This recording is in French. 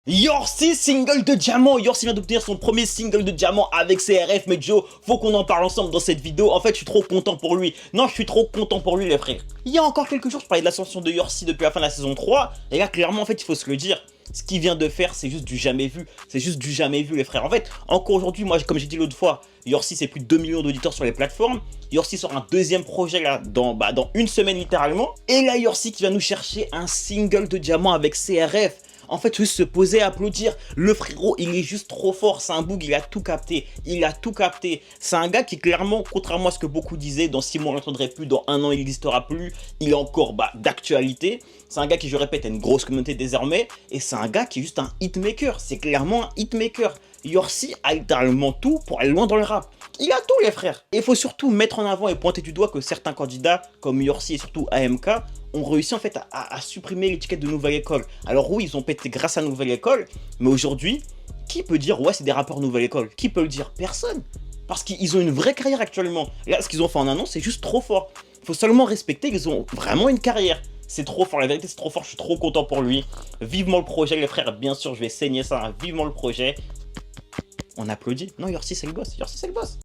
Yorsi single de diamant. Yorsi vient d'obtenir son premier single de diamant avec CRF. Mais Joe, faut qu'on en parle ensemble dans cette vidéo. En fait, je suis trop content pour lui. Non, je suis trop content pour lui, les frères. Il y a encore quelques jours, je parlais de l'ascension de Yorsi depuis la fin de la saison 3. Et là, clairement, en fait, il faut se le dire. Ce qu'il vient de faire, c'est juste du jamais vu. C'est juste du jamais vu, les frères. En fait, encore aujourd'hui, moi, comme j'ai dit l'autre fois, Yorsi, c'est plus de 2 millions d'auditeurs sur les plateformes. Yorsi sort un deuxième projet là, dans une semaine littéralement. Et là, Yorsi qui va nous chercher un single de diamant avec CRF. En fait, juste se poser, applaudir. Le frérot, il est juste trop fort. C'est un boug, il a tout capté. Il a tout capté. C'est un gars qui, clairement, contrairement à ce que beaucoup disaient, dans 6 mois, on l'entendrait plus, dans 1 an, il n'existera plus. Il est encore d'actualité. C'est un gars qui, je répète, a une grosse communauté désormais. Et c'est un gars qui est juste un hitmaker. C'est clairement un hitmaker. Yorsi a littéralement tout pour aller loin dans le rap. Il a tout, les frères. Et il faut surtout mettre en avant et pointer du doigt que certains candidats, comme Yorsi et surtout AMK, ont réussi en fait à supprimer l'étiquette de Nouvelle École. Alors oui, ils ont pété grâce à Nouvelle École, mais aujourd'hui, qui peut dire ouais c'est des rappeurs Nouvelle École? Qui peut le dire? Personne. Parce qu'ils ont une vraie carrière actuellement. Là, ce qu'ils ont fait en un an, c'est juste trop fort. Il faut seulement respecter qu'ils ont vraiment une carrière. C'est trop fort, la vérité c'est trop fort, je suis trop content pour lui. Vivement le projet les frères, bien sûr je vais saigner ça, hein. Vivement le projet. On applaudit. Non, Yorsi c'est le boss, Yorsi c'est le boss.